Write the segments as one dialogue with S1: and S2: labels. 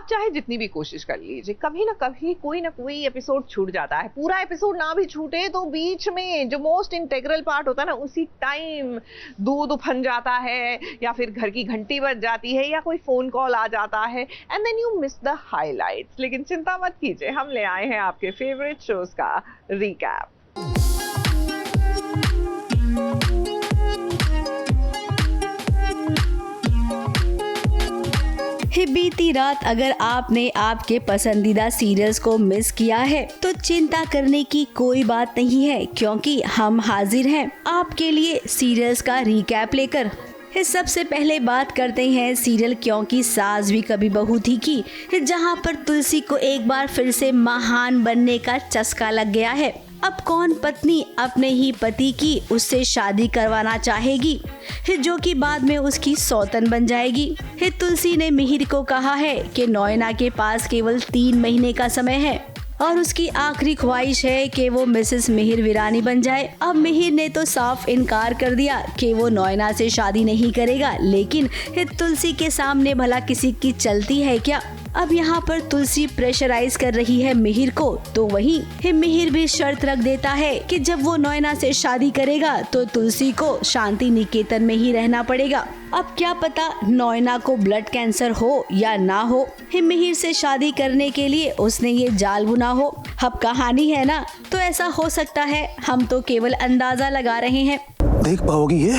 S1: चाहे जितनी भी कोशिश कर लीजिए, कभी ना कभी कोई ना कोई एपिसोड छूट जाता है। पूरा एपिसोड ना भी छूटे तो बीच में जो मोस्ट इंटेग्रल पार्ट होता है ना, उसी टाइम दूध उफन जाता है, या फिर घर की घंटी बज जाती है, या कोई फोन कॉल आ जाता है, and then you miss the highlights. लेकिन चिंता मत कीजिए, हम ले आए हैं आपके फेवरेट शोज का रिकैप।
S2: बीती रात अगर आपने आपके पसंदीदा सीरियल्स को मिस किया है तो चिंता करने की कोई बात नहीं है, क्योंकि हम हाजिर हैं आपके लिए सीरियल्स का रिकैप लेकर। सबसे पहले बात करते हैं सीरियल क्योंकि सास भी कभी बहू थी की, जहां पर तुलसी को एक बार फिर से महान बनने का चस्का लग गया है। अब कौन पत्नी अपने ही पति की उससे शादी करवाना चाहेगी, जो कि बाद में उसकी सौतन बन जाएगी। तुलसी ने मिहिर को कहा है कि नोएना के पास केवल 3 महीने का समय है और उसकी आखिरी ख्वाहिश है कि वो मिसेस मिहिर वीरानी बन जाए। अब मिहिर ने तो साफ इनकार कर दिया कि वो नोएना से शादी नहीं करेगा, लेकिन तुलसी के सामने भला किसी की चलती है क्या। अब यहाँ पर तुलसी प्रेशराइज कर रही है मिहिर को, तो वहीं मिहिर भी शर्त रख देता है कि जब वो नोएना से शादी करेगा तो तुलसी को शांति निकेतन में ही रहना पड़ेगा। अब क्या पता नोएना को ब्लड कैंसर हो या ना हो, मिहिर से शादी करने के लिए उसने ये जाल बुना हो। अब कहानी है ना, तो ऐसा हो सकता है, हम तो केवल अंदाजा लगा रहे हैं।
S3: देख पाओगी ये,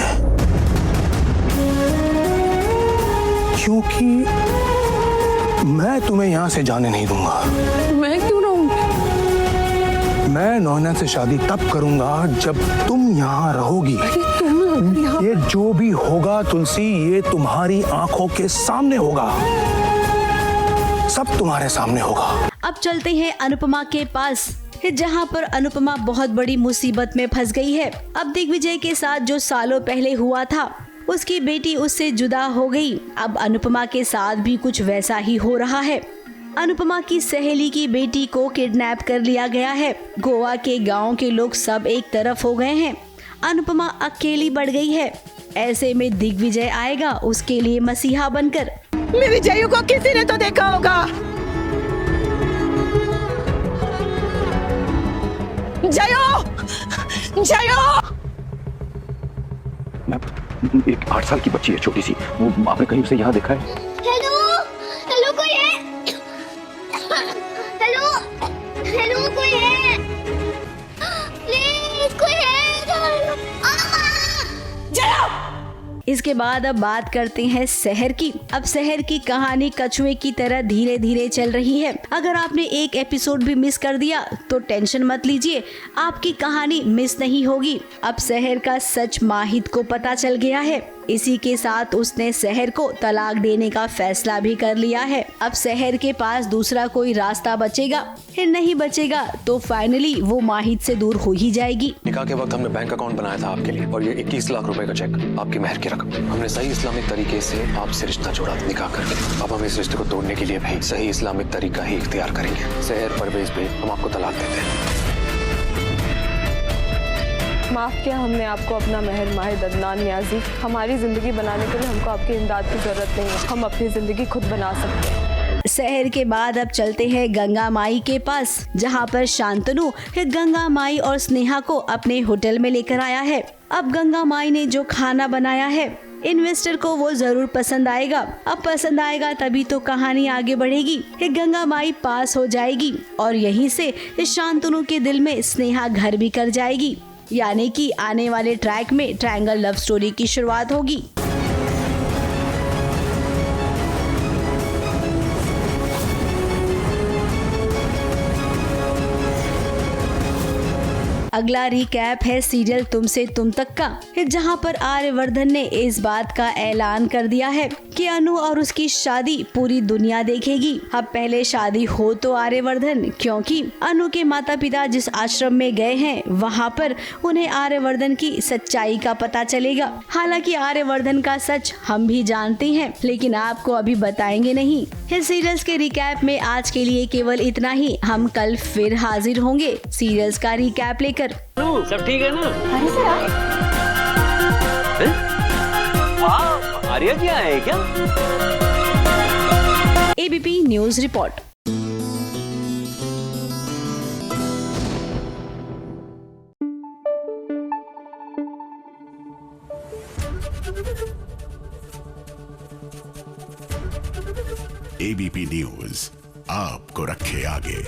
S3: क्योंकि मैं तुम्हें यहाँ से जाने नहीं दूंगा।
S1: मैं क्यों रहूंगी?
S3: मैं नोएना से शादी तब करूंगा जब तुम यहाँ रहोगी। ये जो भी होगा तुलसी, ये तुम्हारी आंखों के सामने होगा, सब तुम्हारे सामने होगा।
S2: अब चलते हैं अनुपमा के पास, जहाँ पर अनुपमा बहुत बड़ी मुसीबत में फंस गई है। अब दिग्विजय के साथ जो सालों पहले हुआ था, उसकी बेटी उससे जुदा हो गई। अब अनुपमा के साथ भी कुछ वैसा ही हो रहा है। अनुपमा की सहेली की बेटी को किडनैप कर लिया गया है। गोवा के गांव के लोग सब एक तरफ हो गए हैं। अनुपमा अकेली बढ़ गई है। ऐसे में दिग्विजय आएगा उसके लिए मसीहा बनकर।
S1: मेरी जयू को किसी ने तो देखा होगा। जयो, जयो।
S4: एक 8 साल की बच्ची है, छोटी सी, वो आपने कहीं उसे यहाँ देखा है?
S5: हेलो, हेलो कोई है? हेलो, हेलो कोई है? प्लीज कोई है?
S2: इसके बाद अब बात करते हैं शहर की। अब शहर की कहानी कछुए की तरह धीरे धीरे चल रही है। अगर आपने एक एपिसोड भी मिस कर दिया तो टेंशन मत लीजिए, आपकी कहानी मिस नहीं होगी। अब शहर का सच माहिद को पता चल गया है। इसी के साथ उसने शहर को तलाक देने का फैसला भी कर लिया है। अब शहर के पास दूसरा कोई रास्ता बचेगा नहीं बचेगा तो फाइनली वो माहिद से दूर हो ही जाएगी।
S4: निकाह के वक्त हमने बैंक अकाउंट बनाया था आपके लिए, और ये 21 लाख रुपए का चेक, आपकी मेहर की रकम। हमने सही इस्लामिक तरीके से आपसे रिश्ता जोड़ा निकाह करके। अब हम इस रिश्ते को तोड़ने के लिए भी सही इस्लामिक तरीका ही इख्तियार करेंगे। शहर परवेज पे हम आपको तलाक देते हैं।
S6: माफ किया हमने आपको अपना मेहर माहिद अदनान नियाजी। हमारी जिंदगी बनाने के लिए हमको आपकी इमदाद की जरूरत नहीं है, हम अपनी जिंदगी खुद बना सकते हैं।
S2: शहर के बाद अब चलते हैं गंगा माई के पास, जहां पर शांतनु गंगा माई और स्नेहा को अपने होटल में लेकर आया है। अब गंगा माई ने जो खाना बनाया है इन्वेस्टर को वो जरूर पसंद आएगा। अब पसंद आएगा तभी तो कहानी आगे बढ़ेगी। गंगा माई पास हो जाएगी और यहीं से शांतनु के दिल में स्नेहा घर भी कर जाएगी, यानी कि आने वाले ट्रैक में ट्रायंगल लव स्टोरी की शुरुआत होगी। अगला रिकैप है सीरियल तुमसे तुम तक का, जहां पर आर्यवर्धन ने इस बात का ऐलान कर दिया है कि अनु और उसकी शादी पूरी दुनिया देखेगी। अब पहले शादी हो तो आर्यवर्धन, क्योंकि अनु के माता पिता जिस आश्रम में गए हैं वहां पर उन्हें आर्यवर्धन की सच्चाई का पता चलेगा। हालांकि आर्यवर्धन का सच हम भी जानते हैं, लेकिन आपको अभी बताएंगे नहीं। इस सीरियल्स के रिकैप में आज के लिए केवल इतना ही। हम कल फिर हाजिर होंगे सीरियल्स का रिकैप लेकर।
S7: सब ठीक है ना?
S5: अरे सर
S7: आर्या क्या है क्या?
S2: ABP news report.
S7: ABP news आपको रखे आगे।